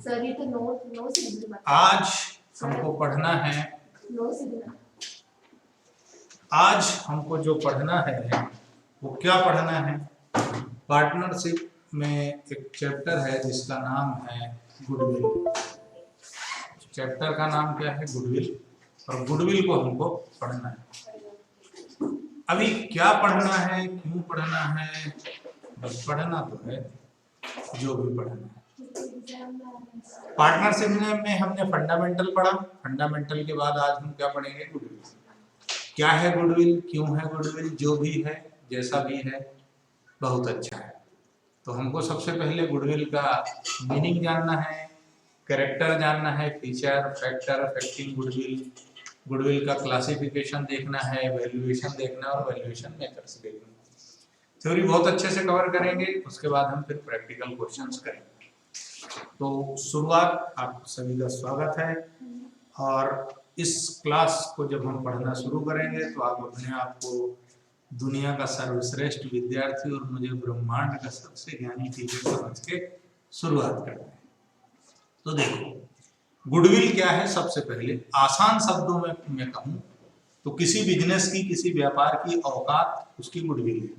Sir ये तो no signal मत। आज हमको पढ़ना है, नो सिग्नल। आज हमको जो पढ़ना है वो क्या पढ़ना है? पार्टनरशिप में एक चैप्टर है जिसका नाम है गुडविल। चैप्टर का नाम क्या है? गुडविल। और गुडविल को हमको पढ़ना है। अभी क्या पढ़ना है, क्यों पढ़ना है? बस पढ़ना तो है, जो भी पढ़ना है। पार्टनरशिप में हमने फंडामेंटल पढ़ा। फंडामेंटल के बाद आज हम क्या पढ़ेंगे? गुडविल। क्या है गुडविल, क्यों है गुडविल? जो भी है, जैसा भी है, बहुत अच्छा है। तो हमको सबसे पहले गुडविल का मीनिंग जानना है, कैरेक्टर जानना है, feature, factor affecting goodwill, goodwill का क्लासिफिकेशन देखना है, वैल्यूएशन देखना और वैल्यूएशन मेथड्स देखना। थ्योरी बहुत अच्छे से कवर करेंगे, उसके बाद हम फिर प्रैक्टिकल क्वेश्चंस करेंगे। तो शुरुआत, आप सभी का स्वागत है। और इस क्लास को जब हम पढ़ना शुरू करेंगे तो आप अपने आप को दुनिया का सर्वश्रेष्ठ विद्यार्थी और मुझे ब्रह्मांड का सबसे ज्ञानी टीचर समझ के शुरुआत करते हैं। तो देखो, गुडविल क्या है? सबसे पहले आसान शब्दों में मैं कहूँ तो किसी बिजनेस की, किसी व्यापार की औकात उसकी गुडविल है।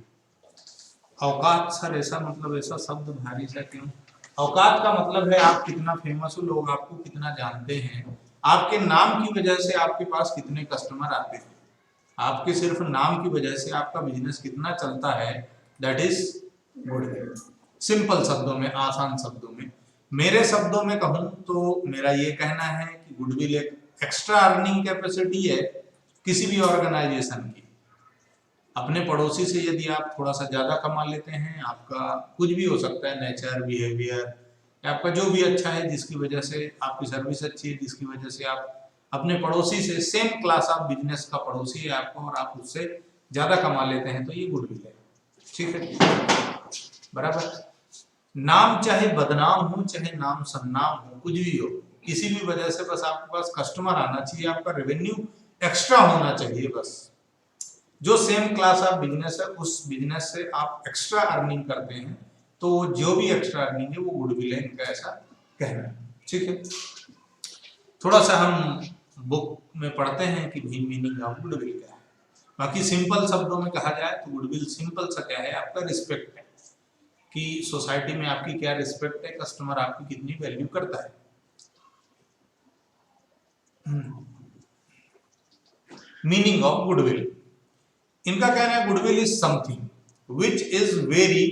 औकात सर ऐसा मतलब, ऐसा शब्द भारी सा क्यों? औकात का मतलब है आप कितना फेमस हो, लोग आपको कितना जानते हैं, आपके नाम की वजह से आपके पास कितने कस्टमर आते हैं, आपके सिर्फ नाम की वजह से आपका बिजनेस कितना चलता है, दैट इज गुडविल। सिंपल शब्दों में, आसान शब्दों में, मेरे शब्दों में कहूं तो मेरा ये कहना है कि गुडविल एक एक्स्ट्रा अर्निंग कैपेसिटी है किसी भी ऑर्गेनाइजेशन की। अपने पड़ोसी से यदि आप थोड़ा सा ज्यादा कमा लेते हैं, आपका कुछ भी हो सकता है, नेचर, बिहेवियर, आपका जो भी अच्छा है, जिसकी वजह से आपकी सर्विस अच्छी है, जिसकी वजह से आप अपने पड़ोसी से, सेम क्लास ऑफ बिजनेस का पड़ोसी है आपको और आप उससे ज्यादा कमा लेते हैं, तो ये गुडविल है। ठीक है, बराबर। नाम चाहे बदनाम हो, चाहे नाम सन्नाम हो, कुछ भी हो, किसी भी वजह से बस आपके पास कस्टमर आना चाहिए, आपका रेवेन्यू एक्स्ट्रा होना चाहिए। बस जो सेम क्लास ऑफ बिजनेस है, उस बिजनेस से आप एक्स्ट्रा अर्निंग करते हैं, तो जो भी एक्स्ट्रा अर्निंग है वो गुडविल है, इनका ऐसा कहना है। ठीक है, थोड़ा सा हम बुक में पढ़ते हैं कि भी मीनिंग ऑफ गुडविल क्या है। बाकी सिंपल शब्दों में कहा जाए तो गुडविल सिंपल सा क्या है? आपका रिस्पेक्ट है, कि सोसाइटी में आपकी क्या रिस्पेक्ट है, कस्टमर आपकी कितनी वैल्यू करता है। मीनिंग ऑफ गुडविल, इनका कहना है goodwill is something which is very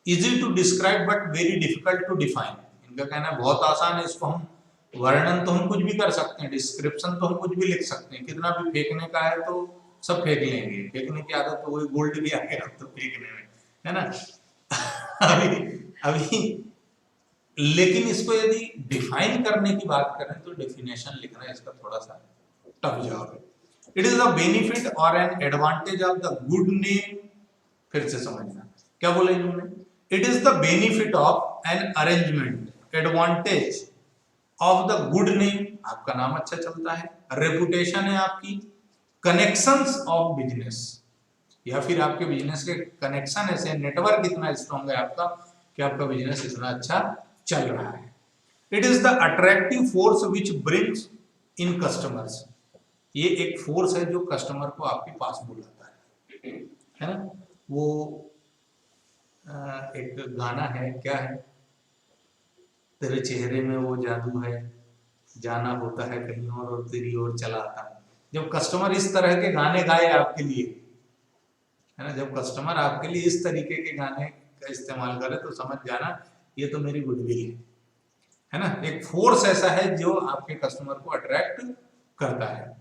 easy to describe but very difficult to define. इनका कहना है बहुत आसान है, इसको हम वर्णन तो हम कुछ भी कर सकते हैं, डिस्क्रिप्शन तो हम कुछ भी लिख सकते हैं, कितना भी फेंकने का है तो सब फेंक लेंगे, फेंकने की आदत तो वही गोल्ड भी आ गया तो फेंकने में, है ना। अभी लेकिन इसको यदि डिफाइन करने की बात करें तो डेफिनेशन लिखना इसका थोड़ा सा टफ जॉब है। इट इज द बेनिफिट और an advantage of the good name. फिर से समझना क्या बोले इन्होंने। It is the benefit of an arrangement, advantage of the good name, आपका नाम अच्छा चलता है, रेपुटेशन है आपकी, कनेक्शंस ऑफ बिजनेस, या फिर आपके बिजनेस के कनेक्शन ऐसे, नेटवर्क इतना स्ट्रॉन्ग है आपका कि आपका बिजनेस इतना अच्छा चल रहा है। It is the attractive force which brings in customers, ये एक फोर्स है जो कस्टमर को आपके पास बुलाता है ना। वो एक गाना है, क्या है, तेरे चेहरे में वो जादू है, जाना होता है कहीं और तेरी ओर चला आता है। जब कस्टमर इस तरह के गाने गाए आपके लिए, है ना, जब कस्टमर आपके लिए इस तरीके के गाने का इस्तेमाल करे तो समझ जाना ये तो मेरी गुडविल है ना। एक फोर्स ऐसा है जो आपके कस्टमर को अट्रैक्ट करता है।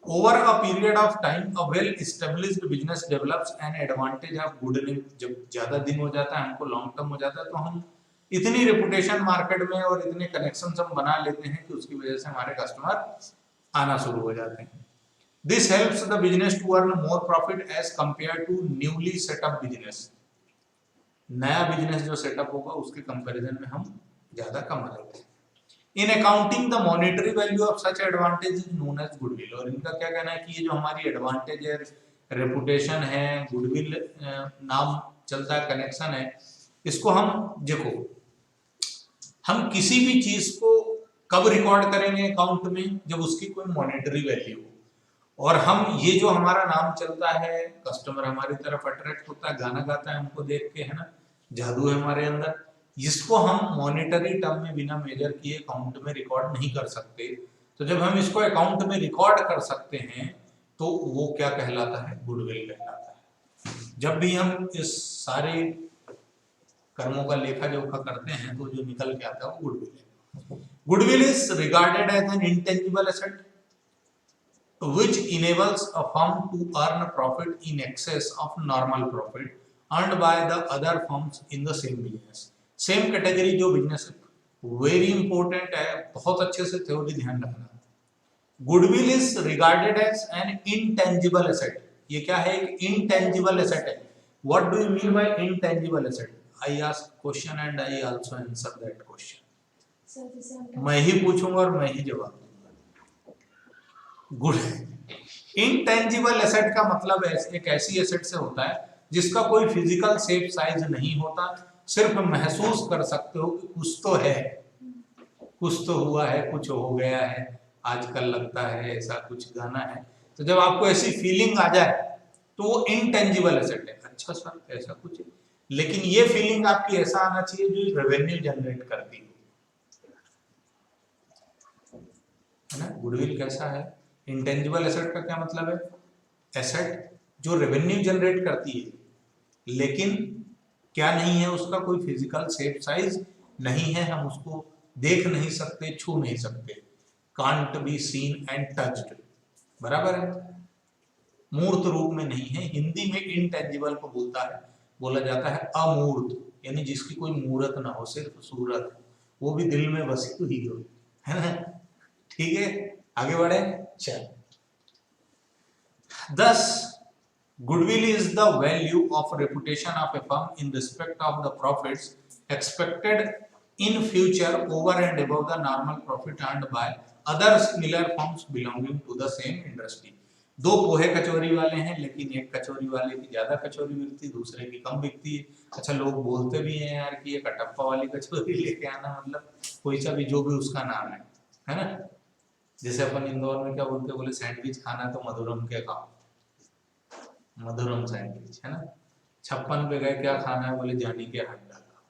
Over a period of time a well established business develops an advantage of good name. जब ज्यादा दिन हो जाता है, हमको लॉन्ग टर्म हो जाता है, तो हम इतनी रेपुटेशन मार्केट में और इतने कनेक्शन हम बना लेते हैं कि उसकी वजह से हमारे कस्टमर आना शुरू हो जाते हैं। This helps the business to earn more profit as compare to newly set up business. नया बिजनेस जो सेटअप होगा उसके कंपैरिजन में हम ज्यादा कमा लेते हैं। In accounting the monetary value of such advantage is known as goodwill. और इनका क्या कहना है कि ये जो हमारी एडवांटेज है, रेपुटेशन है, गुडविल नाम चलता है, कनेक्शन है, इसको हम देखो हम किसी भी चीज को कब रिकॉर्ड करेंगे अकाउंट में, जब उसकी कोई मॉनेटरी वैल्यू हो। और हम ये जो हमारा नाम चलता है, कस्टमर हमारी तरफ अट्रैक्ट होता है, गाना गाता है हमको देख के, है ना, जादू है हमारे अंदर, जिसको हम मॉनेटरी टर्म में बिना मेजर किए अकाउंट में रिकॉर्ड नहीं कर सकते। तो जब हम इसको अकाउंट में रिकॉर्ड कर सकते हैं तो वो क्या कहलाता है, गुडविल कहलाता है। जब भी हम इस सारे कर्मों का लेखा जोखा करते हैं तो जो निकल के आता है वो गुडविल है। Goodwill is regarded as an intangible asset which enables a firm to earn profit in excess of normal profit earned by the other firms in the same business। Same category जो business, very important है, बहुत अच्छे से theory ध्यान रखना। Goodwill is regarded as an intangible asset. ये क्या है, एक इंटेंजिबल एसेट है। What do you mean by intangible asset? I ask question and I also answer that question. Sir जैसे हम मैं ही पूछूंगा और मैं ही जवाब दूंगा। गुड, इंटेंजिबल एसेट का मतलब एक ऐसी एसेट से होता है जिसका कोई फिजिकल शेप साइज नहीं होता, सिर्फ महसूस कर सकते हो कि कुछ तो है, कुछ तो हुआ है, कुछ हो गया है, आजकल लगता है ऐसा कुछ गाना है। तो जब आपको ऐसी फीलिंग आ जाए तो वो इंटेंजिबल एसेट है। अच्छा सर ऐसा कुछ है, लेकिन ये फीलिंग आपकी ऐसा आना चाहिए जो रेवेन्यू जनरेट करती हो, है ना। गुडविल कैसा है? इंटेंजिबल एसेट का क्या मतलब है? एसेट जो रेवेन्यू जनरेट करती है लेकिन क्या नहीं है, उसका कोई फिजिकल शेप साइज नहीं है, हम उसको देख नहीं सकते, छू नहीं सकते, can't be seen and touched, बराबर है, मूर्त रूप में नहीं है। हिंदी में इंटेंजिबल को बोला जाता है अमूर्त, यानी जिसकी कोई मूर्त ना हो, सिर्फ सूरत, वो भी दिल में बसी हुई हो, है ना। ठीक है, आगे बढ़े। चल, thus goodwill is the value of reputation of a firm in respect of the profits expected in future over and above the normal profit earned by other similar firms belonging to the same industry। दो पोहे कचौरी वाले हैं, लेकिन एक कचौरी वाले की ज्यादा कचौरी बिकती है, दूसरे की कम बिकती है। अच्छा, लोग बोलते भी हैं यार कि ये कटप्पा वाली कचौरी लेके आना, मतलब कोई सा भी जो भी उसका नाम है ना। जैसे अपन इंदौर में क्या बोलते हैं, बोले सैंडविच खाना तो मधुरम के खाओ, मधुरम सैंडविच, है ना। 56 पे गए, क्या खाना है, बोले जानी के हाथ डाला।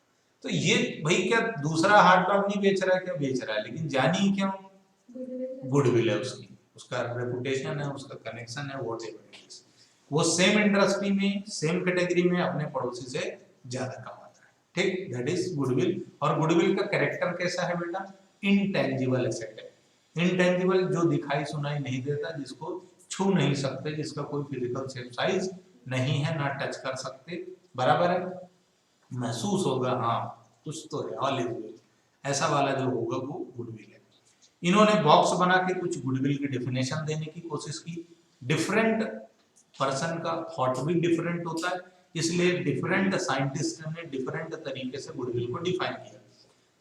तो ये भाई क्या दूसरा हाथ डॉग नहीं बेच रहा है, क्या बेच रहा है, लेकिन जानी क्यों? गुडविल है उसकी, उसका रेपुटेशन है, उसका कनेक्शन है, व्हाटएवर वो सेम इंडस्ट्री में, सेम कैटेगरी में अपने पड़ोसी से ज्यादा कमाता है। ठीक, दैट इज गुडविल। और गुडविल का कैरेक्टर कैसा है बेटा? इंटेंजिबल एसेट है। इंटेंजिबल जो दिखाई सुनाई नहीं देता, जिसको छू नहीं सकते, जिसका कोई फिजिकल शेप साइज नहीं है, ना टच कर सकते, बराबर है, महसूस होगा हाँ कुछ तो है, ऑल इज वेल, ऐसा वाला जो होगा वो गुडविल है। इन्होंने बॉक्स बना के कुछ गुडविल की डेफिनेशन देने की कोशिश की। डिफरेंट पर्सन का थॉट भी डिफरेंट होता है, इसलिए डिफरेंट साइंटिस्ट ने डिफरेंट तरीके से गुडविल को डिफाइन किया।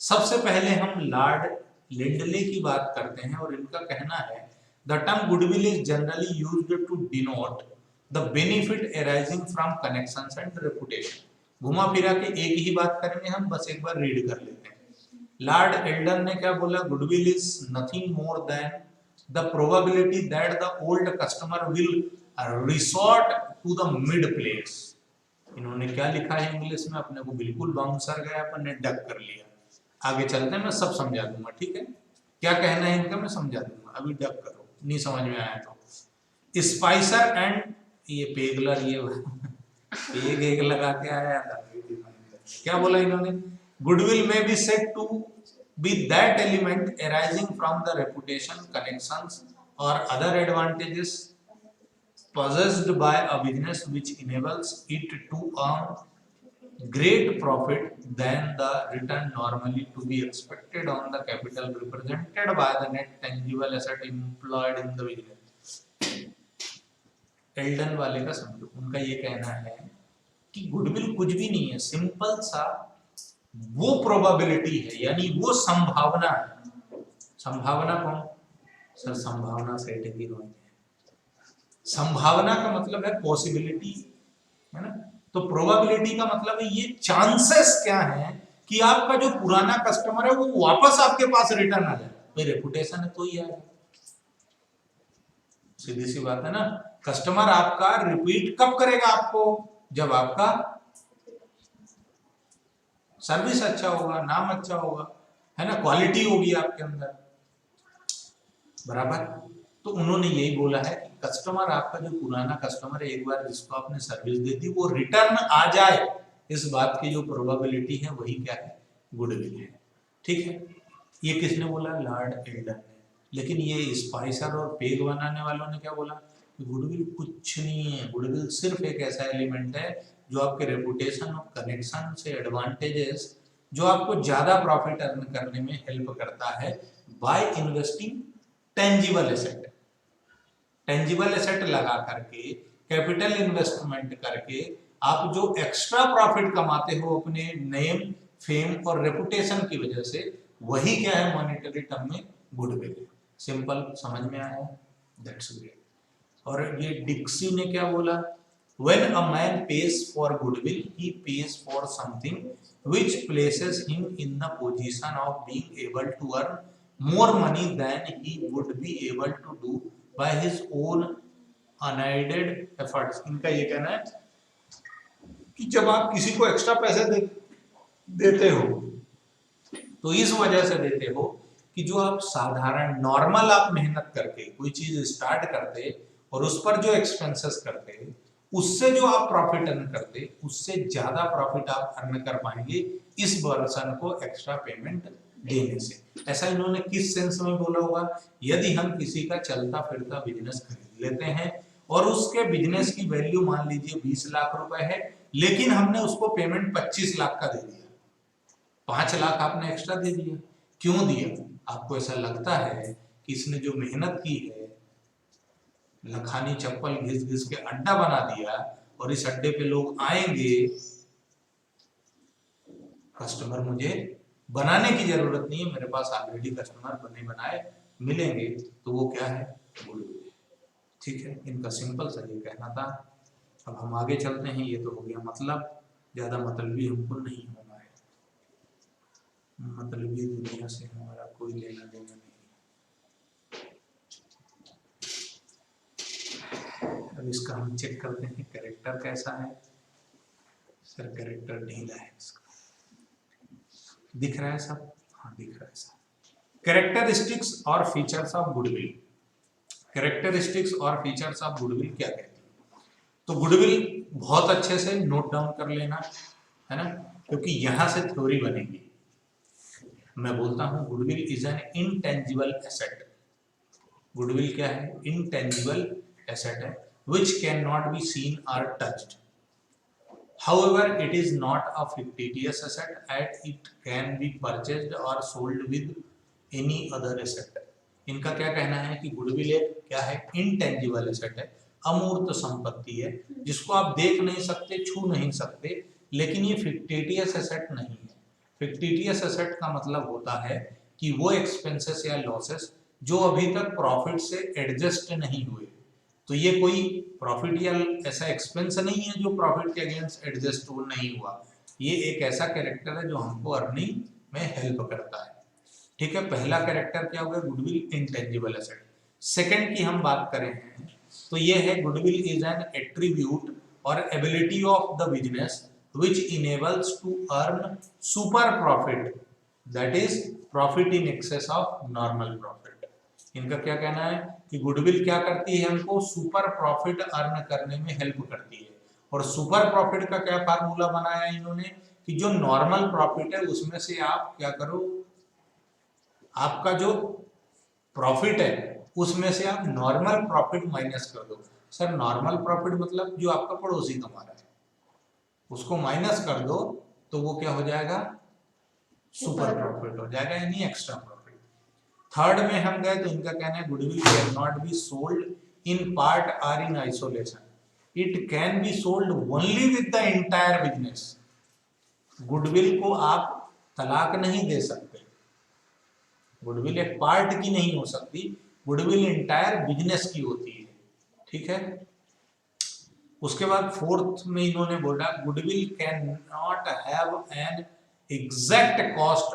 सबसे पहले हम लॉर्ड लिंडले की बात करते हैं और इनका कहना है the term goodwill is generally used to denote the benefit arising from connections and reputation. घुमा फिरा के एक ही बात करेंगे हम, बस एक बार रीड कर लेते हैं। लॉर्ड एल्डन ने क्या बोला? Goodwill is nothing more than the probability that the old customer will resort to the mid place. इन्होंने क्या लिखा है इंग्लिश में, अपने को बिल्कुल बाउंसर गया, अपन ने डक कर लिया। आगे चलते हैं, मैं सब समझा दूंगा, ठीक है, क्या कहना है इनका मैं समझा दूंगा, अभी डक करो, नहीं समझ में आया तो। स्पाइसर एंड ये पेगलर, ये पेग एक लगा के आया था, क्या बोला इन्होंने? Goodwill may be said to be that element arising from the reputation, connections और other advantages possessed by a business which enables it to earn great profit than the return normally to be expected on the capital represented by the net tangible asset employed in the business। Elden वाले का समझो, उनका ये कहना है कि goodwill कुछ भी नहीं है, सिंपल सा वो प्रोबेबिलिटी है, यानी वो संभावना है। संभावना कौन? सर संभावना सेट की होती है। संभावना का मतलब है पॉसिबिलिटी, है ना। तो प्रोबेबिलिटी का मतलब है ये चांसेस क्या हैं कि आपका जो पुराना कस्टमर है वो वापस आपके पास रिटर्न आ जाए, भाई रेपुटेशन है तो ही आएगा। सीधी सी बात है ना। कस्टमर आपका रिपीट कब करेगा आपको, जब आपका सर्विस अच्छा होगा, नाम अच्छा होगा, है ना, क्वालिटी होगी आपके अंदर, बराबर। तो उन्होंने यही बोला है कि कस्टमर आपका जो पुराना कस्टमर है, एक बार जिसको आपने सर्विस दे दी वो रिटर्न आ जाए, इस बात की जो प्रोबेबिलिटी है वही क्या है, गुडविल है। ठीक है, ये किसने बोला, लॉर्ड एल्डन ने। लेकिन ये स्पाइसर और पेग बनाने वालों ने क्या बोला कि गुडविल कुछ नहीं है, गुडविल सिर्फ एक ऐसा एलिमेंट है जो आपके रेपुटेशन और कनेक्शन से एडवांटेजेस, जो आपको ज्यादा प्रॉफिट अर्न करने में हेल्प करता है by investing tangible asset. Tangible asset लगा करके, कैपिटल इन्वेस्टमेंट करके आप जो एक्स्ट्रा प्रॉफिट कमाते हो अपने नेम, फेम और रेपुटेशन की वजह से, वही क्या है मॉनेटरी टर्म में गुडविल है। सिंपल, समझ में आया, दैट्स ग्रेट। और ये डिक्सी ने क्या बोला, when a man pays for goodwill he pays for something which places him in the position of being able to earn more money than he would be able to do by his own unaided efforts। इनका ये कहना है कि जब आप किसी को extra पैसे देते हो तो इस वजह से देते हो कि जो आप साधारण नॉर्मल आप मेहनत करके कोई चीज स्टार्ट करते और उस पर जो एक्सपेंसेस करते, उससे जो आप प्रॉफिट अर्न करते, उससे ज्यादा प्रॉफिट आप अर्न कर पाएंगे इस पर्सन को एक्स्ट्रा पेमेंट देने से। ऐसा इन्होंने किस सेंस में बोला होगा, यदि हम किसी का चलता फिरता बिजनेस खरीद लेते हैं और उसके बिजनेस की वैल्यू मान लीजिए 20 लाख रुपए है, लेकिन हमने उसको पेमेंट 25 लाख का दे दिया, 5 लाख आपने एक्स्ट्रा दे दिया। क्यों दिया? आपको ऐसा लगता है कि इसने जो मेहनत की है, लखानी चप्पल घिस घिस के अड्डा बना दिया और इस अड्डे पे लोग आएंगे, कस्टमर मुझे बनाने की जरूरत नहीं है, मेरे पास ऑलरेडी कस्टमर बने बनाए मिलेंगे, तो वो क्या है, गुडविल। ठीक है, इनका सिंपल सा ये कहना था। अब हम आगे चलते हैं, ये तो हो गया मतलब, ज्यादा मतलबी हमको नहीं होना है, मतलबी दुनिया से हमारा कोई लेना देना नहीं। अब इसका हम चेक करते हैं कैरेक्टर कैसा है। सर कैरेक्टर ढीला है इसका, दिख रहा है सब? हाँ दिख रहा है सब। कैरेक्टरिस्टिक्स और फीचर्स ऑफ गुडविल। कैरेक्टरिस्टिक्स और फीचर्स ऑफ गुडविल क्या कहते हैं? तो गुडविल बहुत अच्छे से नोट डाउन कर लेना है ना, क्योंकि यहां से थ्योरी बनेगी। मैं बोलता हूं goodwill is N intangible asset. Goodwill क्या है? इनटेंजिबल एसेट है which cannot be seen or touched. However, it is not a fictitious asset and it can be purchased or sold with any other asset. इनका क्या कहना है कि goodwill एक क्या है? इनटेंजिबल एसेट है, अमूर्त संपत्ति है, जिसको आप देख नहीं सकते, छू नहीं सकते, लेकिन ये फिक्टिटियस एसेट नहीं है। फिक्टिटियस एसेट का मतलब होता है कि वो एक्सपेंसेस या लॉसेस जो अभी तक प्रॉफिट से एडजस्ट नहीं हुए, तो ये कोई प्रॉफिट या ऐसा एक्सपेंस नहीं है जो प्रॉफिट के अगेंस्ट एडजस्ट नहीं हुआ। ये एक ऐसा कैरेक्टर है जो हमको अर्निंग में हेल्प करता है। ठीक है, पहला कैरेक्टर क्या होगा? Goodwill intangible asset. सेकंड की हम बात करें तो ये है गुडविल इज एन एट्रीब्यूट और ability of the business which enables to earn super profit, that is profit in excess of normal profit. इनका क्या कहना है कि गुडविल क्या करती है? हमको सुपर प्रॉफिट अर्न करने में हेल्प करती है। और सुपर प्रॉफिट का क्या फार्मूला बनाया इन्होंने कि जो नॉर्मल प्रॉफिट है उसमें से आप क्या करो, आपका जो प्रॉफिट है उसमें से आप नॉर्मल प्रॉफिट माइनस कर दो। सर नॉर्मल प्रॉफिट मतलब जो आपका पड़ोसी कमा रहा है उसको माइनस कर दो, तो वो क्या हो जाएगा? सुपर प्रॉफिट हो जाएगा, यानी एक्स्ट्रा प्रॉफिट। थर्ड में हम गए तो इनका कहना है goodwill can not be sold in part और in isolation, it can be sold only with the entire business. Goodwill को आप तलाक नहीं दे सकते, गुडविल एक पार्ट की नहीं हो सकती, गुडविल एंटायर बिजनेस की होती है। ठीक है, उसके बाद फोर्थ में इन्होंने बोला goodwill can not have an exact cost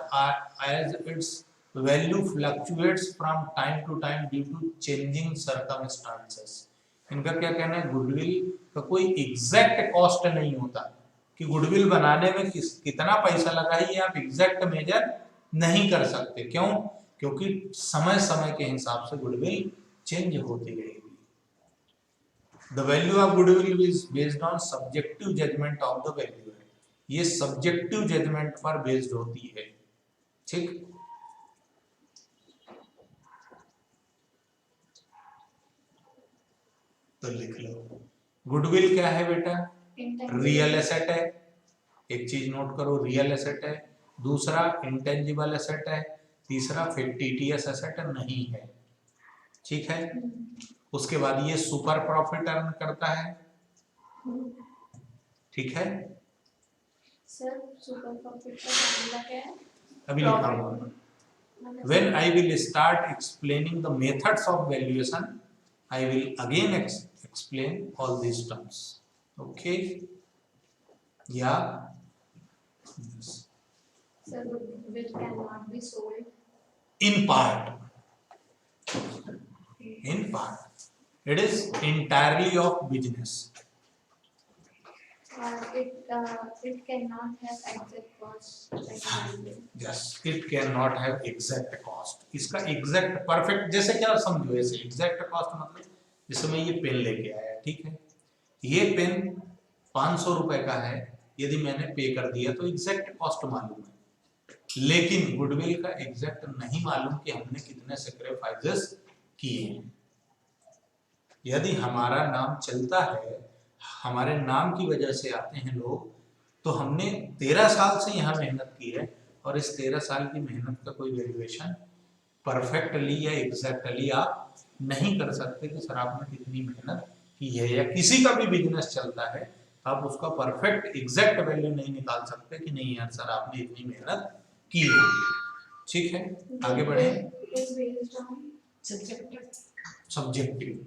as its value fluctuates from time to time due to changing circumstances। इनका क्या कहना है, गुडविल का कोई एग्जैक्ट कॉस्ट नहीं होता कि गुडविल बनाने में कितना पैसा लगा है, ये आप एग्जैक्ट मेजर नहीं कर सकते। क्यों? क्योंकि समय समय के हिसाब से गुडविल चेंज होती रहेगी। The value of goodwill is based on subjective judgment of the valuer। ये सब्जेक्टिव जजमेंट पर बेस्ड होती है, ठीक। तो लिख लो, गुडविल क्या है बेटा? रियल एसेट है। एक चीज नोट करो, रियल एसेट है। दूसरा इंटेंजिबल एसेट है। तीसरा फिक्टिटियस एसेट नहीं है, ठीक है। उसके बाद ये सुपर प्रॉफिट अर्न करता है, ठीक है। सर सुपर प्रॉफिट का फॉर्मूला क्या है? अभी लिखाऊंगा। When I will start explaining the methods of valuation, I will again explain all these terms. Okay? Yeah. Yes. Sir, goodwill cannot be sold. In part. In part. It is entirely of business. It cannot have exact cost like goodwill. Yes, it cannot have exact cost. इसका exact perfect जैसे क्या समझो, ऐसे exact cost मतलब जैसे मैं ये pen लेके आया, ठीक है। ये पेन 500 रुपए का है, यदि मैंने पे कर दिया तो एग्जैक्ट कॉस्ट मालूम है। लेकिन गुडविल का एग्जैक्ट नहीं मालूम कि हमने कितने सैक्रिफाइसेस किए हैं। यदि हमारा नाम चलता है, हमारे नाम की वजह से आते हैं लोग, तो हमने 13 साल से यहाँ मेहनत की है और इस 13 साल की मेहनत का कोई वैल्यूएशन परफेक्टली या एग्जैक्टली आप नहीं कर सकते कि सर आपने कितनी मेहनत की है। या किसी का भी बिजनेस चलता है, आप उसका परफेक्ट एग्जैक्ट वैल्यू नहीं निकाल सकते कि नहीं यार सर आपने इतनी मेहनत की है, ठीक है। आगे बढ़े। Subjective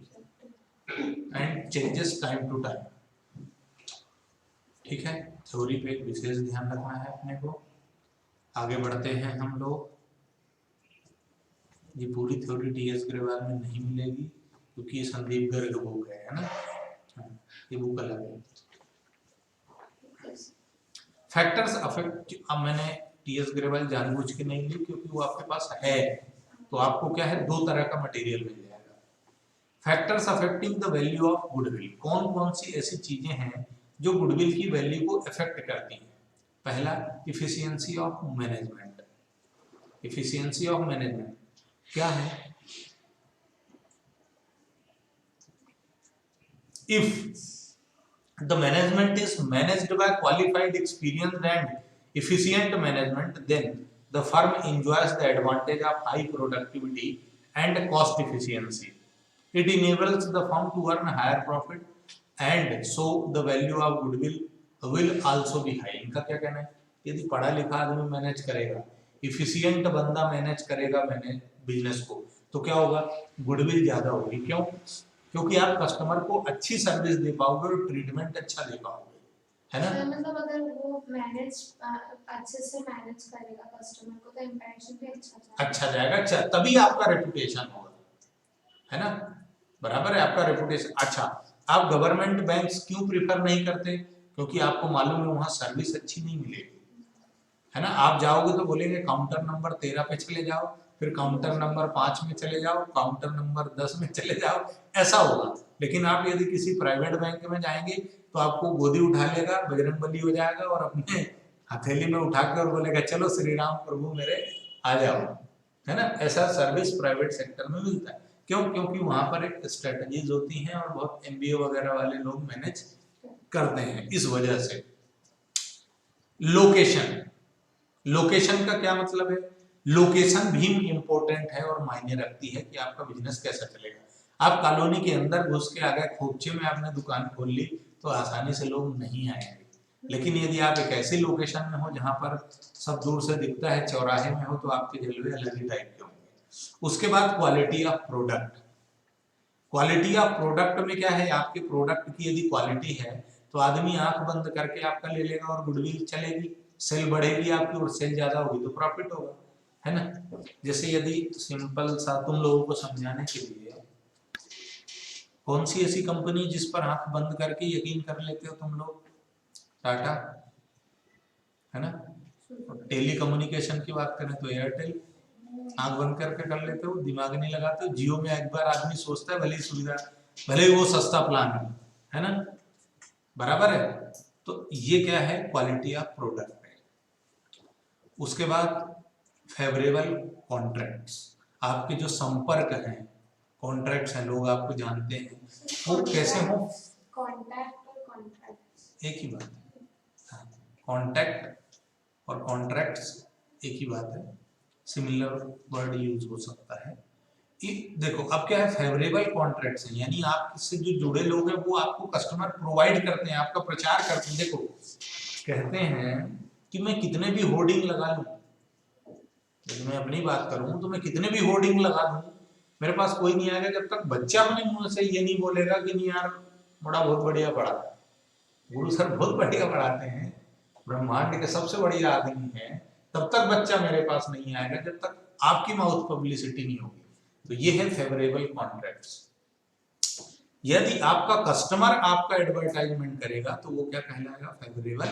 and changes time to time, ठीक है। थ्योरी पे एक विशेष ध्यान रखना है अपने को। आगे बढ़ते हैं हम लोग। ये पूरी थ्योरी टीएस ग्रेवाल में नहीं मिलेगी क्योंकि ये संदीप गर्ग बुक है ना, ये बुक अलग है। फैक्टर्स अफेक्ट, अब मैंने टीएस ग्रेवाल जानबूझ के नहीं ली क्योंकि वो आपके पास है, तो आपको क्या है, 2 तरह का मटेरियल मिल जाएगा। Factors affecting the value of goodwill, कौन कौन सी ऐसी चीजें हैं जो गुडविल की वैल्यू को अफेक्ट करती हैं। पहला, efficiency of management. Efficiency of management क्या है? If the management is managed by qualified, experienced and efficient management, then the firm enjoys the advantage of high productivity and cost efficiency. It enables the firm to earn higher profit and so the value of goodwill will also be high। इनका क्या कहना है? यदि पढ़ा लिखा आदमी manage करेगा, efficient बंदा मैनेज करेगा मैनेज बिजनेस को, तो क्या होगा, गुडविल ज्यादा होगी। क्यों? क्योंकि आप कस्टमर को अच्छी सर्विस दे पाओगे और ट्रीटमेंट अच्छा दे पाओगे, है ना। मतलब अगर वो मैनेज अच्छे से मैनेज करेगा कस्टमर को तो इंप्रेशन भी अच्छा जाएगा। अच्छा, तभी आपका रेपुटेशन होगा, है ना, बराबर है आपका रेपुटेशन। अच्छा, आप गवर्नमेंट बैंक्स क्यों प्रीफर नहीं करते? क्योंकि आपको मालूम है वहां सर्विस अच्छी नहीं मिलेगी, है ना। आप जाओगे तो बोलेंगे काउंटर नंबर 13 पे चले जाओ, फिर काउंटर नंबर 5 में चले जाओ, काउंटर नंबर 10 में चले जाओ, ऐसा होगा। लेकिन आप यदि किसी प्राइवेट बैंक में जाएंगे तो आपको गोदी उठा लेगा, बजरंगबली हो जाएगा और अपने हथेली में उठा कर और बोलेगा चलो श्री राम प्रभु मेरे आ जाओ, है ना। ऐसा सर्विस प्राइवेट सेक्टर में मिलता है। क्यों? क्योंकि वहां पर एक स्ट्रेटजीज होती हैं और बहुत एमबीए वगैरह वाले लोग मैनेज करते हैं। इस वजह से लोकेशन, लोकेशन का क्या मतलब है? लोकेशन भी इम्पोर्टेंट है और मायने रखती है कि आपका बिजनेस कैसा चलेगा। आप कॉलोनी के अंदर घुस के आ गए, खोपचे में आपने दुकान खोल ली तो आसानी से लोग नहीं आएंगे। लेकिन यदि आप एक ऐसी लोकेशन में हो जहां पर सब दूर से दिखता है, चौराहे में हो, तो आपके जलवे अलग ही टाइप के होंगे। उसके बाद quality of product. Quality of product में क्या है, आपके प्रोडक्ट की यदि क्वालिटी है तो आदमी आंख बंद करके आपका ले लेगा और गुडविल चलेगी। सेल बढ़ेगी आपकी और सेल ज्यादा होगी तो प्रॉफिट होगा, है ना। जैसे यदि सिंपल सा तुम लोगों को समझाने के लिए, कौन सी ऐसी कंपनी जिस पर आंख बंद करके यकीन कर लेते हो तुम लोग? टाटा, है ना। टेली कम्युनिकेशन की बात करें तो एयरटेल, आंख बंद करके कर लेते हो, दिमाग नहीं लगाते हो। जियो में एक बार आदमी सोचता है, भले ही सुविधा, भले ही वो सस्ता प्लान है ना, बराबर है। तो ये क्या है, क्वालिटी ऑफ प्रोडक्ट है। उसके बाद फेवरेबल कॉन्ट्रैक्ट्स, आपके जो संपर्क हैं, कॉन्ट्रैक्ट्स हैं, लोग आपको जानते हैं, वो कैसे हो? कॉन्टैक्ट और कॉन्ट्रैक्ट एक ही बात है, कॉन्टैक्ट और कॉन्ट्रैक्ट्स एक ही बात है, सिमिलर वर्ड यूज हो सकता है। देखो अब क्या है, फेवरेबल कॉन्ट्रैक्ट्स हैं, यानी आपसे जो जुड़े लोग हैं वो आपको कस्टमर प्रोवाइड करते हैं, आपका प्रचार करते हैं। देखो कहते हैं कि मैं कितने भी होर्डिंग लगा लूं, यदि मैं अपनी बात करूं तो मैं कितने भी होर्डिंग लगा दूं, मेरे पास कोई नहीं आएगा जब तक बच्चा अपने मुंह से ये नहीं बोलेगा कि नहीं यार बड़ा बहुत बढ़िया पढ़ा, गुरु सर बहुत बढ़िया पढ़ाते हैं, ब्रह्मांड के सबसे बढ़िया आदमी है, तब तक बच्चा मेरे पास नहीं आएगा जब तक आपकी माउथ पब्लिसिटी नहीं होगी। तो ये है फेवरेबल कॉन्ट्रैक्ट्स। यदि आपका कस्टमर आपका एडवर्टाइजमेंट करेगा तो वो क्या कहलाएगा, फेवरेबल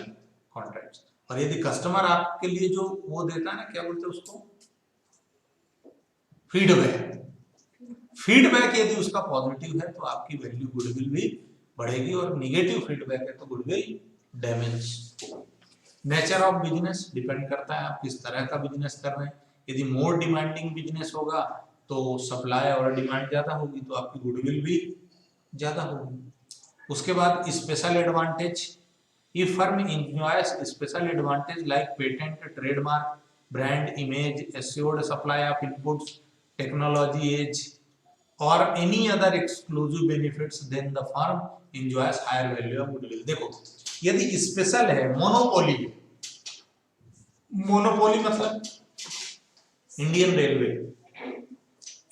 कॉन्ट्रैक्ट्स। और यदि कस्टमर आपके लिए जो वो देता है ना, क्या बोलते हैं उसको, फीडबैक, फीडबैक यदि उसका पॉजिटिव है तो आपकी वैल्यू गुडविल भी बढ़ेगी, और निगेटिव फीडबैक है तो goodwill damage. Nature of business depend करता है आप किस तरह का बिजनेस कर रहे हैं। यदि मोर डिमांडिंग बिजनेस होगा तो सप्लाई और डिमांड ज्यादा होगी तो आपकी गुडविल भी ज्यादा होगी। उसके बाद special advantage, if firm enjoys special advantage like patent, trademark, brand image, assured supply of inputs, technology edge और any other exclusive benefits, then the firm enjoys higher value of goodwill. देखो यदि special है, monopoly, monopoly मतलब Indian railway,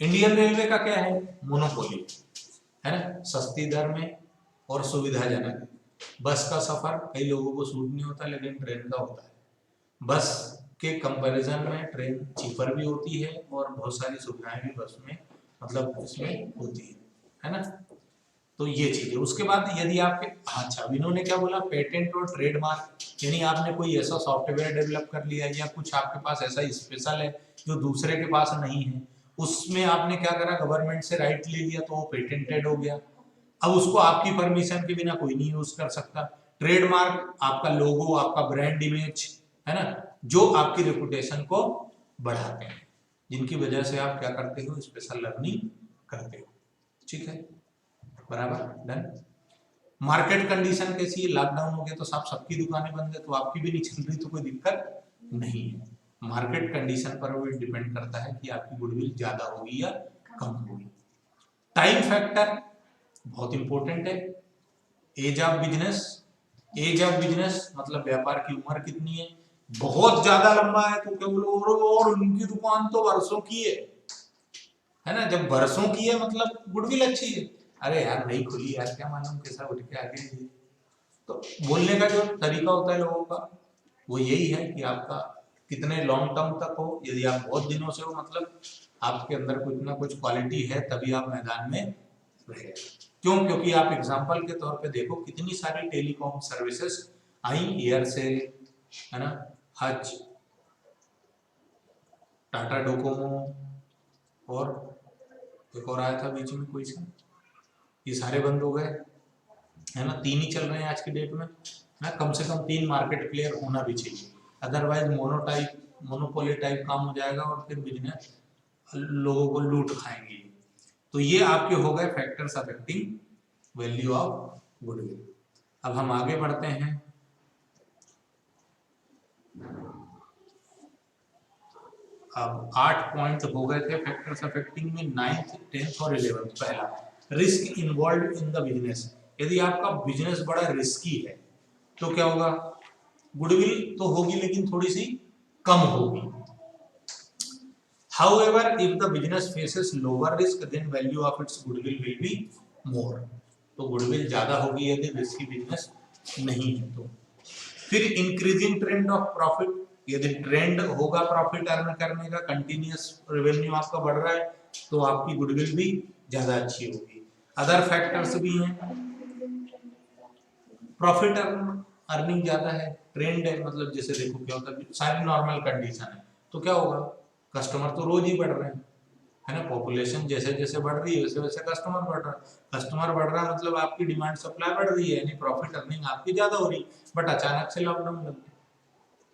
Indian railway का क्या है, monopoly है ना, सस्ती दर में और सुविधाजनक। बस का सफर कई लोगों को सूट नहीं होता लेकिन ट्रेन का होता है, बस के कंपैरिजन में ट्रेन चीपर भी होती है और बहुत सारी सुविधाएं भी बस में मतलब उसमें होती है ना। तो ये चीज है। उसके बाद यदि आपके, अच्छा इन्होंने क्या बोला, पेटेंट और ट्रेडमार्क, यानी आपने कोई ऐसा सॉफ्टवेयर डेवलप कर लिया या कुछ आपके पास ऐसा स्पेशल है जो दूसरे के पास नहीं है, उसमें आपने क्या करा, गवर्नमेंट से राइट ले लिया तो वो पेटेंटेड हो गया, अब उसको आपकी परमिशन के बिना कोई नहीं यूज कर सकता। ट्रेडमार्क आपका लोगो, आपका ब्रांड इमेज है ना, जो आपकी रेपुटेशन को बढ़ाते हैं, जिनकी वजह से आप क्या करते हो, स्पेशल लर्निंग करते हो। ठीक है, बराबर, डन। मार्केट कंडीशन कैसी है, लॉकडाउन हो गया तो सबकी दुकानें बंद है तो आपकी भी नहीं चल रही तो कोई दिक्कत नहीं है। मार्केट कंडीशन पर वो डिपेंड करता है कि आपकी गुडविल ज्यादा होगी या कम होगी। टाइम फैक्टर बहुत इंपॉर्टेंट है। Age of business, age of business मतलब व्यापार की उम्र कितनी है, बहुत ज्यादा लंबा है तो क्या बोलो, और उनकी दुकान तो वर्षों की है ना, जब वर्षों की है मतलब गुडविल अच्छी है, अरे यार नहीं खुली यार क्या मालूम कैसा उठ के आगे। तो बोलने का जो तरीका होता है लोगों का वो यही है कि आपका कितने लॉन्ग टर्म तक हो, यदि आप बहुत दिनों से हो मतलब आपके अंदर कुछ ना कुछ क्वालिटी है तभी आप मैदान में रहे। क्यों, क्योंकि आप एग्जांपल के तौर पे देखो कितनी सारी टेलीकॉम सर्विसेज आई, एयरसेल है ना, हज, टाटा डोकोमो और एक और आया था बीच में कोई सा, ये सारे बंद हो गए है ना, 3 ही चल रहे हैं आज की डेट में ना। कम से कम 3 मार्केट प्लेयर होना भी चाहिए, अदरवाइज मोनोपोली टाइप काम हो जाएगा और फिर बिजनेस लोगों को लूट खाएंगे। तो ये आपके हो गए factors affecting value of goodwill. अब हम आगे बढ़ते हैं। अब 8 पॉइंट हो गए थे फैक्टर्स अफेक्टिंग में, 9th 10th और 11th। पहला, risk involve in the business, यदि आपका बिजनेस बड़ा रिस्की है तो क्या होगा, गुडविल तो होगी लेकिन थोड़ी सी कम होगी। However, if the business faces lower risk, then value of its goodwill will be more. तो गुडविल ज्यादा होगी यदि रिस्की बिजनेस नहीं है तो। फिर इंक्रीजिंग ट्रेंड ऑफ प्रॉफिट, यदि ट्रेंड होगा प्रॉफिट अर्न करने का, कंटिन्यूअस रेवेन्यू आपका बढ़ रहा है तो आपकी गुडविल भी ज्यादा अच्छी होगी। अदर फैक्टर्स भी हैं, प्रॉफिट अर्निंग ज्यादा है, ट्रेंड है, मतलब जैसे देखो क्या होता है, सारी नॉर्मल कंडीशन है तो क्या होगा, कस्टमर तो रोज ही बढ़ रहे हैं, है ना, पॉपुलेशन जैसे जैसे बढ़ रही है वैसे वैसे कस्टमर बढ़ रहा है, कस्टमर बढ़ रहा है मतलब आपकी डिमांड सप्लाई बढ़ रही है, यानी प्रॉफिट अर्निंग आपकी ज्यादा हो रही। बट अचानक से लॉकडाउन लग गया,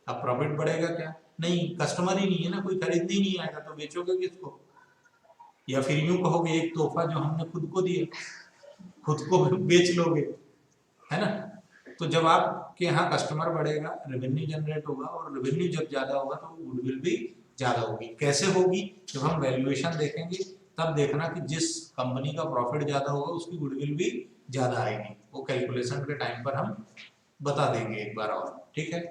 अब प्रॉफिट बढ़ेगा क्या, नहीं, कस्टमर ही नहीं है ना, कोई खरीदने ही नहीं आएगा तो बेचोगे किसको, या फिर यूं कहोगे एक तोहफा जो हमने खुद को दिया खुद को बेच लोगे, है ना। तो जब आपके यहाँ कस्टमर बढ़ेगा, रेवेन्यू जनरेट होगा, और रेवेन्यू जब ज्यादा होगा तो गुडविल भी ज्यादा होगी। कैसे होगी, जब हम वैल्यूएशन देखेंगे तब देखना कि जिस कंपनी का प्रॉफिट ज्यादा होगा उसकी गुडविल भी ज्यादा आएगी, वो कैलकुलेशन के टाइम पर हम बता देंगे एक बार और, ठीक है।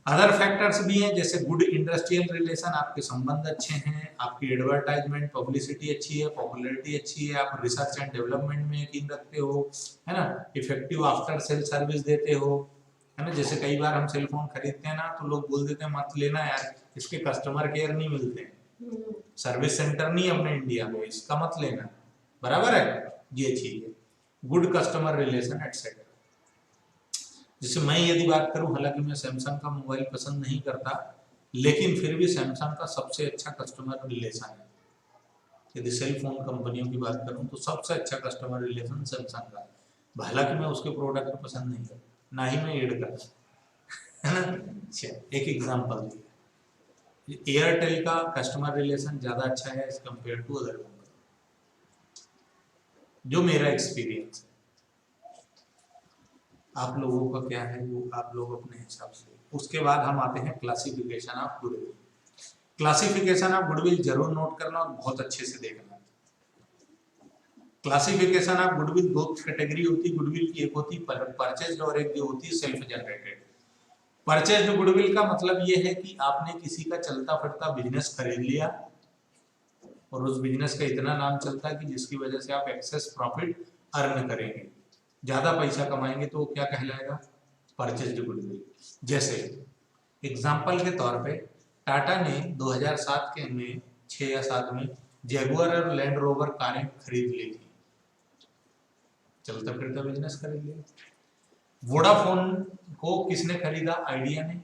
अदर फैक्टर्स भी हैं, जैसे गुड इंडस्ट्रियल रिलेशन, आपके संबंध अच्छे हैं, आपकी एडवर्टाइजमेंट पब्लिसिटी अच्छी है, पॉपुलैरिटी अच्छी है, आप रिसर्च एंड डेवलपमेंट में यकीन रखते हो, है ना, इफेक्टिव आफ्टर सेल सर्विस देते हो, है ना। जैसे कई बार हम सेल फोन खरीदते हैं ना तो लोग बोल देते हैं मत लेना यार, इसके कस्टमर केयर नहीं मिलते, सर्विस सेंटर नहीं अपने इंडिया में, इसका मत लेना, बराबर है, ये चीज है, गुड कस्टमर रिलेशन एटसेट्रा। जैसे मैं यदि बात करूं, हालांकि मैं सैमसंग का मोबाइल पसंद नहीं करता, लेकिन फिर भी सैमसंग का सबसे अच्छा कस्टमर रिलेशन है। यदि सेल फोन कंपनियों की बात करूं तो सबसे अच्छा कस्टमर रिलेशन सैमसंग का है। हालांकि मैं उसके प्रोडक्ट पसंद नहीं करता, ना ही मैं एड करता, है ना। अच्छा, एक एग्जांपल दिया, एयरटेल का कस्टमर रिलेशन ज्यादा अच्छा है as compare to other company, जो मेरा एक्सपीरियंस है। आप लोगों का क्या है वो आप लोग अपने हिसाब से। उसके बाद हम आते हैं classification of goodwill. Classification of goodwill जरूर नोट करना और बहुत अच्छे से देखना। क्लासिफिकेशन ऑफ गुडविल दो कैटेगरी होती है गुडविल की, एक होती परचेज्ड और एक जो होती है सेल्फ जनरेटेड। परचेज्ड गुडविल का मतलब ये है कि आपने किसी का चलता फिरता बिजनेस खरीद लिया और उस बिजनेस का इतना नाम चलता है कि जिसकी वजह से आप एक्सेस प्रॉफिट अर्न करेंगे, ज्यादा पैसा कमाएंगे, तो क्या कहलाएगा, परचेज्ड गुडविल। जैसे एग्जांपल के तौर पे टाटा ने 2007 के में 6 या 7 में जैगुआर और लैंड रोवर कारें खरीद ली थी, चलता फिरता बिजनेस खरीद लिया। वोडाफोन को किसने खरीदा, आइडिया ने,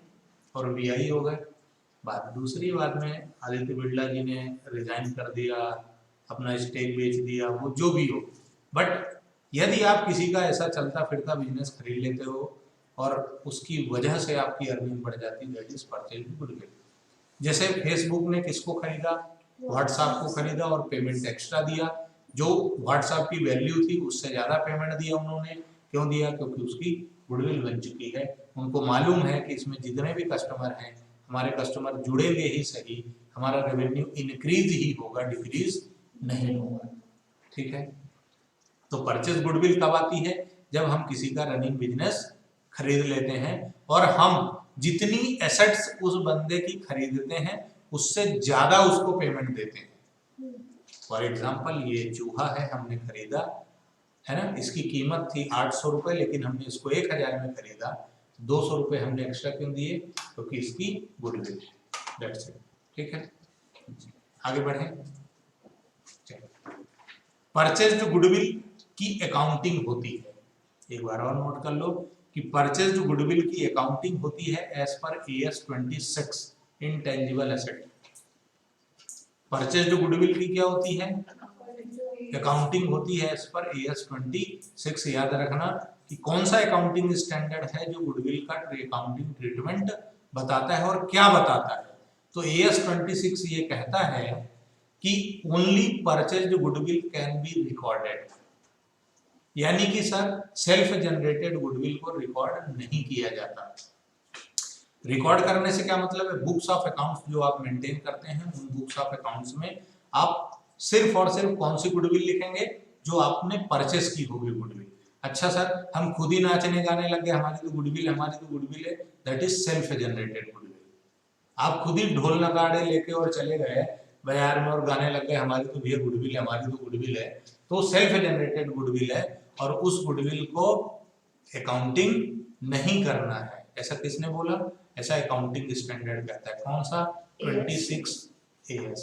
और वीआई हो गए। बात दूसरी, बाद में आदित्य बिरला जी ने रिजाइन कर दिया, अपना स्टेक बेच दिया, वो जो भी हो। बट यदि आप किसी का ऐसा चलता फिरता बिजनेस खरीद लेते हो और उसकी वजह से आपकी अर्निंग बढ़ जाती, दैट इज परचेज्ड गुडविल। जैसे फेसबुक ने किसको खरीदा, व्हाट्सएप को खरीदा और पेमेंट एक्स्ट्रा दिया, जो व्हाट्सएप की वैल्यू थी उससे ज्यादा पेमेंट दिया उन्होंने। क्यों दिया, क्योंकि उसकी गुडविल बन चुकी है, उनको मालूम है कि इसमें जितने भी कस्टमर हैं, हमारे कस्टमर जुड़ेंगे ही सही, हमारा रेवेन्यू इंक्रीज ही होगा, डिक्रीज नहीं होगा, ठीक है। तो परचेज गुडविल कब आती है, जब हम किसी का रनिंग बिजनेस खरीद लेते हैं और हम जितनी एसेट्स उस बंदे की खरीदते हैं उससे ज्यादा उसको पेमेंट देते हैं। फॉर एग्जांपल, ये चूहा है हमने खरीदा, है ना, इसकी कीमत थी 800 रुपए, लेकिन हमने इसको 1000 में खरीदा, 200 रुपए हमने एक्स्ट्रा क्यों दिए, क्योंकि इसकी गुडविल है, दैट्स इट, ठीक है। आगे बढ़े, परचेज्ड गुडविल की अकाउंटिंग होती है, एक बार और नोट कर लो कि परचेज्ड गुडविल की अकाउंटिंग होती है एज पर AS 26 intangible asset. Purchased goodwill की क्या होती है, अकाउंटिंग होती है एज पर AS 26। याद रखना कि कौन सा अकाउंटिंग स्टैंडर्ड है जो गुडविल का अकाउंटिंग ट्रीटमेंट बताता है और क्या बताता है। तो AS 26 ये कहता है कि only purchased goodwill can be recorded, यानी कि सर सेल्फ जनरेटेड गुडविल को रिकॉर्ड नहीं किया जाता। रिकॉर्ड करने से क्या मतलब है, बुक्स ऑफ अकाउंट्स जो आप मेंटेन करते हैं उन बुक्स ऑफ अकाउंट्स में आप सिर्फ और सिर्फ कौन सी गुडविल लिखेंगे, जो आपने परचेस की होगी गुडविल। अच्छा सर, हम खुद ही नाचने गाने लग गए, हमारी तो गुडविल है, that is self generated goodwill. आप खुद ही ढोल नगाड़े लेके और चले गए बाजार में और गाने लग गए, हमारी तो भैया गुडविल है, हमारी तो गुडविल है, तो सेल्फ जनरेटेड गुडविल है और उस गुडविल को अकाउंटिंग नहीं करना है। ऐसा किसने बोला? ऐसा अकाउंटिंग स्टैंडर्ड कहता है। कौन सा? 26 AS।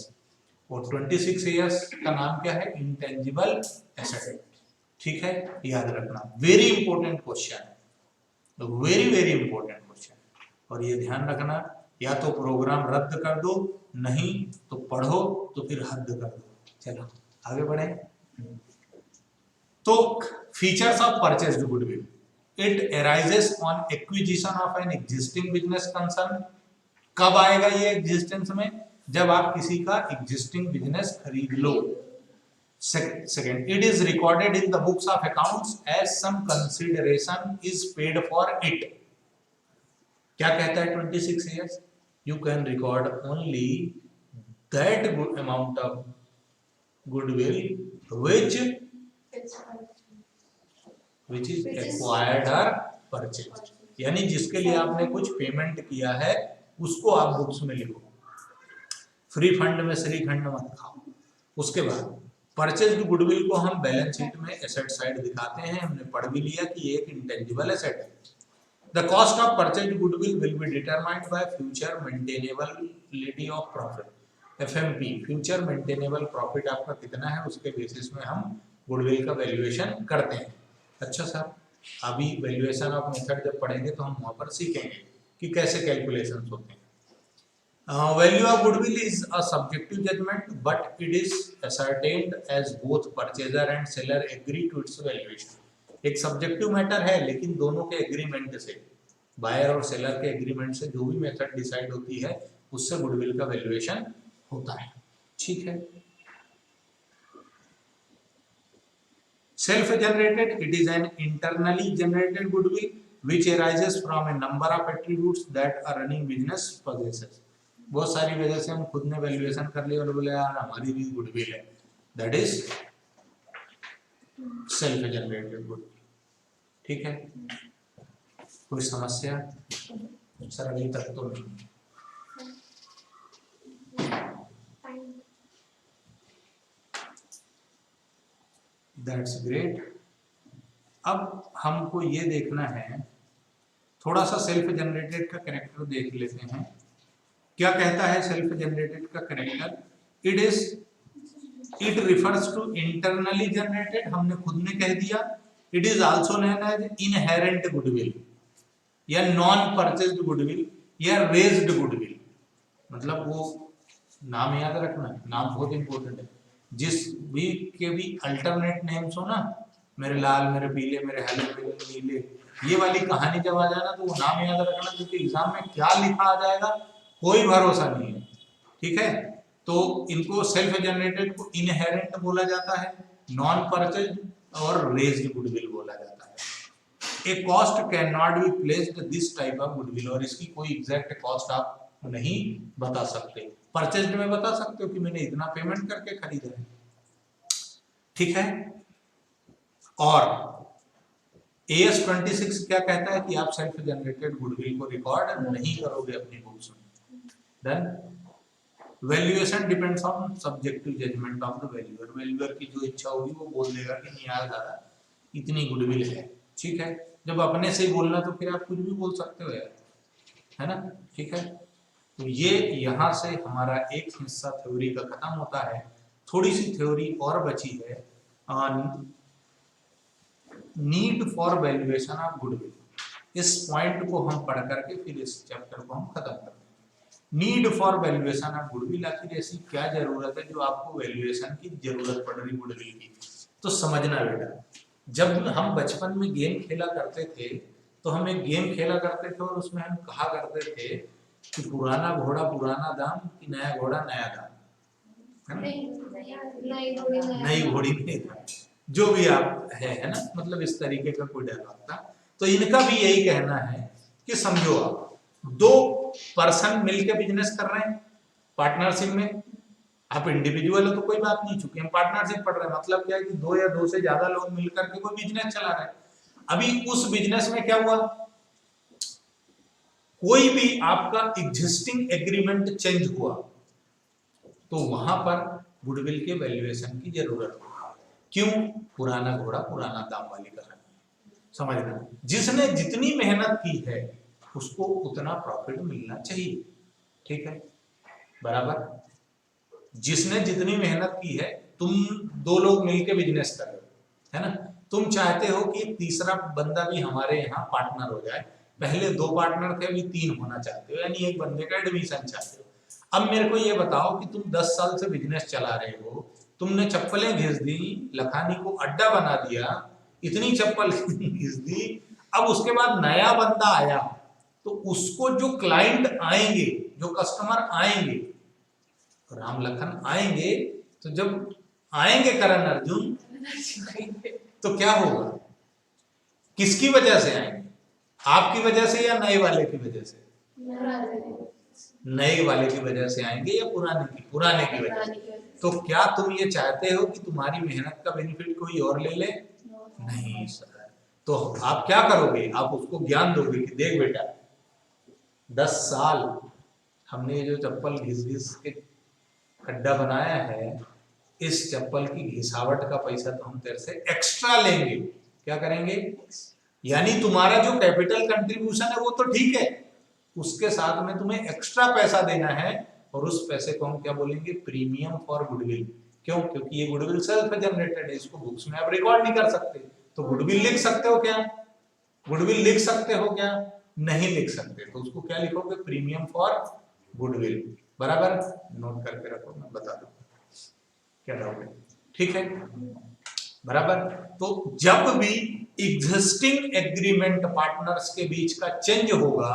और 26 AS का नाम क्या है? Intangible asset. ठीक है, याद रखना, वेरी इंपॉर्टेंट क्वेश्चन है, वेरी वेरी इंपॉर्टेंट क्वेश्चन। और ये ध्यान रखना, या तो प्रोग्राम रद्द कर दो, नहीं तो पढ़ो तो फिर हद कर दो। चलो आगे बढ़े। तो features of purchased goodwill, it arises on acquisition of an existing business concern. कब आएगा ये एग्जिस्टेंस में? जब आप किसी का एग्जिस्टिंग बिजनेस खरीद लो। Second, it is recorded in the books of accounts as some consideration is paid for it. क्या कहता है 26 years? You can record only that good amount of goodwill which is acquired or purchased. यानी जिसके लिए आपने कुछ payment किया है उसको आप बुक्स में लिखो। फ्री फंड में श्रीखंड मत खाओ। उसके बाद परचेज्ड गुडविल को हम बैलेंस शीट में एसेट साइड दिखाते हैं। हमने पढ़ भी लिया कि ये एक इंटेंजिबल एसेट है। The cost of purchased goodwill will be determined by future maintainability of profit, FMP। Future maintainable profit आपका कितना है उसके बेसिस में हम गुडविल का वैल्यूएशन करते हैं। अच्छा सर, अभी वैल्यूएशन ऑफ मेथड जब पढ़ेंगे तो हम वहां पर सीखेंगे कि कैसे कैलकुलेशंस होते हैं। Value of goodwill is a subjective judgment, but it is ascertained as both purchaser and seller agree to its valuation. एक सब्जेक्टिव मैटर है, लेकिन दोनों के एग्रीमेंट से, बायर और सेलर के एग्रीमेंट से जो भी मेथड डिसाइड होती है उससे गुडविल का वैल्यूएशन होता है। ठीक है। Self generated, it is an internally generated goodwill which arises from a number of attributes that a running business possesses. बहुत सारी वजह से हम खुद ने वैल्यूएशन कर लिया और बोले यार हमारी भी गुडविल है, that is self generated goodwill. ठीक है, कोई समस्या सर? अभी तक तो नहीं। That's great. अब हमको ये देखना है, थोड़ा सा सेल्फ जनरेटेड का कैरेक्टर देख लेते हैं। क्या कहता है सेल्फ जनरेटेड का character? It refers to internally generated, हमने खुद ने कह दिया। It is also known as inherent goodwill या नॉन परचेज्ड गुडविल या रेज्ड गुडविल। मतलब वो नाम याद रखना, नाम बहुत इंपॉर्टेंट है। जिस भी के भी अल्टरनेट नेम्स हो ना, मेरे लाल, मेरे पीले, मेरे हरे, मेरे नीले, ये वाली कहानी जब आ जाए ना तो वो नाम याद रखना, क्योंकि एग्जाम में क्या लिखा आ जाएगा कोई भरोसा नहीं है। ठीक है, तो इनको सेल्फ जनरेटेड को इनहेरेंट बोला जाता है, नॉन परचेज्ड और रेज्ड गुडविल बोला जाता है। A cost can not be placed this type of goodwill, और इसकी कोई एग्जैक्ट कॉस्ट आप नहीं बता सकते। परचेज्ड में बता सकते हो कि मैंने इतना पेमेंट करके खरीदा है। ठीक है, और AS 26 क्या कहता है कि आप सेल्फ जनरेटेड गुडविल को रिकॉर्ड नहीं करोगे अपनी बुक्स में। Then valuation depends on subjective judgment of the valuer. Valuer की जो इच्छा होगी वो बोल देगा कि नहीं यार दादा इतनी गुडविल है। ठीक है, जब अपने से ही बोलना तो फिर आप कुछ भी बोल सकते हो यार, है ना। ठीक है, तो ये यहाँ से हमारा एक हिस्सा थ्योरी का खत्म होता है। थोड़ी सी थ्योरी और बची है, need for valuation of goodwill. इस पॉइंट को हम पढ़ करके फिर इस चैप्टर को हम खत्म करते हैं। Need for valuation of goodwill, आखिर ऐसी क्या जरूरत है जो आपको वैल्यूएशन की जरूरत पड़ रही गुडविल की? तो समझना बेटा, जब हम बचपन में गेम खेला करते थे तो हम एक गेम खेला करते थे और उसमें हम कहा करते थे कि पुराना घोड़ा पुराना दाम कि नया घोड़ा नया दाम, है ना। नई घोड़ी नहीं था, जो भी आप है ना, मतलब इस तरीके का कोई डायलॉग था। तो इनका भी यही कहना है कि समझो आप दो पर्सन मिलकर बिजनेस कर रहे हैं पार्टनरशिप में। आप इंडिविजुअल हो तो कोई बात नहीं, चूंकि हम पार्टनरशिप पढ़ रहे हैं, मतलब क्या है कि दो या दो से ज्यादा लोग मिलकर के कोई बिजनेस चला रहे हैं। अभी उस बिजनेस में क्या हुआ, कोई भी आपका एग्जिस्टिंग एग्रीमेंट चेंज हुआ तो वहां पर गुडविल के वैल्यूएशन की जरूरत है। क्यों? पुराना घोड़ा पुराना दाम वाली कहानी। समझना, जिसने जितनी मेहनत की है उसको उतना प्रॉफिट मिलना चाहिए, ठीक है, बराबर। जिसने जितनी मेहनत की है, तुम दो लोग मिलके बिजनेस कर रहे हो, है ना, तुम चाहते हो कि एक तीसरा बंदा भी हमारे यहाँ पार्टनर हो जाए, पहले 2 पार्टनर थे, अभी 3 होना चाहते हो, यानी एक बंदे का एडमिशन चाहते हो। अब मेरे को ये बताओ कि तुम 10 साल से बिजनेस चला रहे हो, तुमने चप्पलें घिस दी, लखानी को अड्डा बना दिया, इतनी चप्पल घिस दी, अब उसके बाद नया बंदा आया, तो उसको जो क्लाइंट आएंगे, जो कस्टमर आएंगे, राम लखन आएंगे, तो जब आएंगे करण अर्जुन, तो क्या होगा, किसकी वजह से आएंगे, आपकी वजह से या नए वाले की वजह से? नए वाले की वजह से आएंगे या पुराने की वजह से? तो क्या तुम ये चाहते हो कि तुम्हारी मेहनत का बेनिफिट कोई और ले ले? नहीं सर। तो आप क्या करोगे, आप उसको ज्ञान दोगे कि देख बेटा, 10 साल हमने ये जो चप्पल घिस घिस के खड्डा बनाया है, इस चप्पल की घिसावट का पैसा तो हम तेरे से एक्स्ट्रा लेंगे। क्या करेंगे? यानी तुम्हारा जो कैपिटल कंट्रीब्यूशन है वो तो ठीक है, उसके साथ में तुम्हें एक्स्ट्रा पैसा देना है, और उस पैसे को हम क्या बोलेंगे? Premium for goodwill. क्यों? क्योंकि ये गुडविल सेल्फ जनरेटेड है, इसको बुक्स में आप रिकॉर्ड नहीं कर सकते। तो गुडविल लिख सकते हो क्या? गुडविल लिख सकते हो क्या? नहीं लिख सकते। तो उसको क्या लिखोगे? Premium for goodwill. बराबर, नोट करके रखो, मैं बता दूं क्या डाउट है, ठीक है, बराबर। तो जब भी एग्जिस्टिंग एग्रीमेंट पार्टनर्स के बीच का चेंज होगा,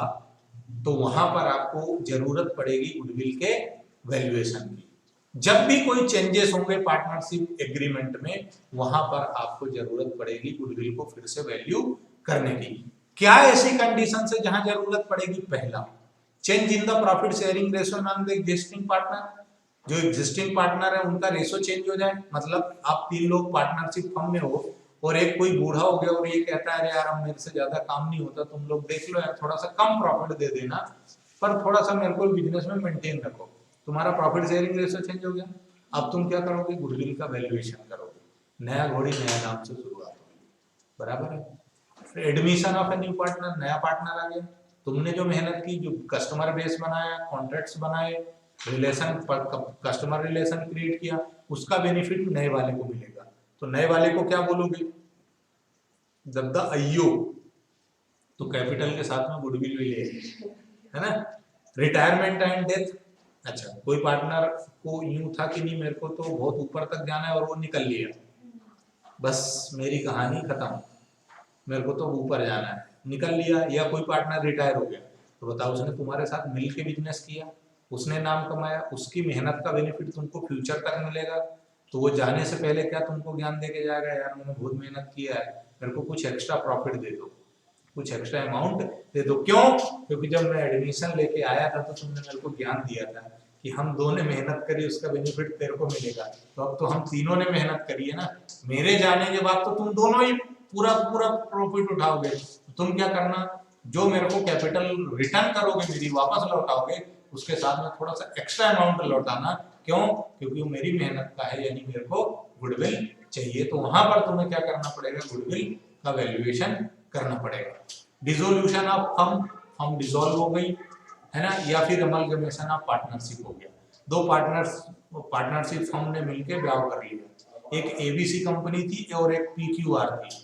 तो वहां पर आपको जरूरत पड़ेगी गुडविल के वैल्यूएशन की। जब भी कोई चेंजेस होंगे पार्टनरशिप एग्रीमेंट में, वहां पर आपको जरूरत पड़ेगी गुडविल को फिर से वैल्यू करने की। क्या ऐसी कंडीशन है जहां जरूरत पड़ेगी? पहला, change in the profit sharing ratio on the existing partner. जो एग्जिस्टिंग पार्टनर है उनका रेशियो चेंज हो जाए। मतलब आप 3 लोग पार्टनरशिप फर्म में हो, और एक कोई बूढ़ा हो गया और ये कहता है, अरे यार अब मेरे से ज्यादा काम नहीं होता, तुम लोग देख लो यार, थोड़ा सा कम प्रॉफिट दे देना, पर थोड़ा सा मेरे को बिजनेस में मेंटेन रखो। तुम्हारा प्रॉफिट शेयरिंग रेशियो चेंज हो गया। अब तुम क्या करोगे? गुडविल का वैल्यूएशन करोगे। नया घोड़ी नया नाम से शुरुआत होगी, बराबर है। Admission of a new partner, नया पार्टनर आ गया, तुमने जो मेहनत की, जो कस्टमर बेस बनाया, कॉन्ट्रैक्ट्स बनाए, रिलेशन, कस्टमर रिलेशन क्रिएट किया, उसका बेनिफिट नए वाले को मिलेगा। तो नए वाले को क्या बोलोगे? जब द आईओ, तो कैपिटल के साथ में गुडविल भी ले, है ना। रिटायरमेंट एंड डेथ, अच्छा कोई पार्टनर को यूं था कि नहीं मेरे को तो बहुत ऊपर तक जाना है, और वो निकल लिया, बस मेरी कहानी खत्म, मेरे को तो ऊपर जाना है, निकल लिया। या कोई पार्टनर रिटायर हो गया, तो बताओ, उसने तुम्हारे साथ मिलके बिजनेस किया, उसने नाम कमाया, उसकी मेहनत का बेनिफिट तुमको फ्यूचर तक मिलेगा। तो वो जाने से पहले क्या तुमको ज्ञान दे के जाएगा? यार मैंने बहुत मेहनत किया है, मेरे को कुछ एक्स्ट्रा प्रॉफिट दे दो, कुछ एक्स्ट्रा अमाउंट दे दो। क्यों? क्योंकि जब मैं एडमिशन लेके आया था तो तुमने मेरे को ज्ञान दिया था कि हम दोनों ने मेहनत करी, उसका बेनिफिट तेरे को मिलेगा। तो अब तो हम तीनों ने मेहनत करी है ना, मेरे जाने के बाद तो तुम दोनों ही पूरा पूरा प्रॉफिट उठाओगे। तुम क्या करना? जो मेरे को कैपिटल रिटर्न करोगे, मेरी वापस लौटाओगे, उसके साथ में थोड़ा सा एक्स्ट्रा अमाउंट लौटाना। क्यों? क्योंकि वो मेरी मेहनत का है, यानी मेरे को गुडविल चाहिए। तो वहां पर तुम्हें क्या करना पड़ेगा? गुडविल का वैल्यूएशन करना पड़ेगा। डिसोल्यूशन ऑफ फर्म डिसॉल्व हो गई, है ना, या फिर अमलगमेशन ऑफ पार्टनरशिप हो गया। 2 पार्टनरशिप फर्म ने मिलकर ब्याह कर लिया। एक एबीसी कंपनी थी और एक पीक्यूआर थी।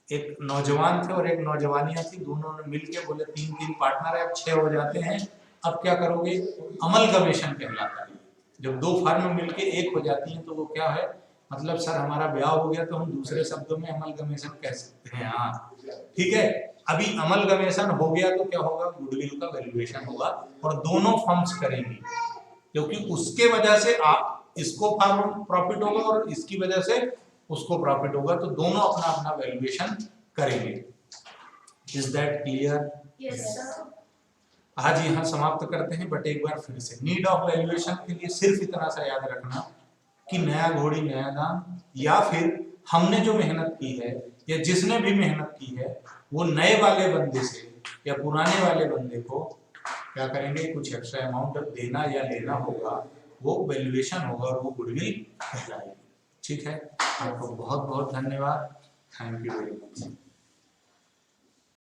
एक नौजवान थे और एक नौजवानियां थी, दोनों ने मिलके बोले 3 पार्टनर है, अब 6 हो जाते हैं, अब क्या करोगे? अमलगमेशन कहलाता है। जब 2 फर्म मिलके एक हो जाती हैं तो वो क्या है? मतलब सर हमारा ब्याह हो गया, तो हम दूसरे शब्दों में अमलगमेशन कह सकते हैं। हाँ ठीक है, अभी अमलगमेशन हो गया तो क्या होगा? गुडविल का वैल्यूएशन होगा, और दोनों फर्म्स करेंगी, क्योंकि उसके वजह से आप इसको प्रॉफिट होगा और इसकी वजह से उसको प्रॉफिट होगा, तो दोनों अपना अपना वैल्यूएशन करेंगे। Is that clear? Yes sir. आज यहाँ समाप्त करते हैं, बट एक बार फिर से नीड ऑफ वैल्यूएशन के लिए सिर्फ इतना सा याद रखना कि नया घोड़ी नया दाम, या फिर हमने जो मेहनत की है या जिसने भी मेहनत की है वो नए वाले बंदे से या पुराने वाले बंदे को क्या करेंगे? कुछ एक्स्ट्रा अमाउंट देना या लेना होगा, वो वैल्यूएशन होगा और वो गुडविल कहलाएगी। ठीक है, आपको बहुत बहुत धन्यवाद। Thank you very much.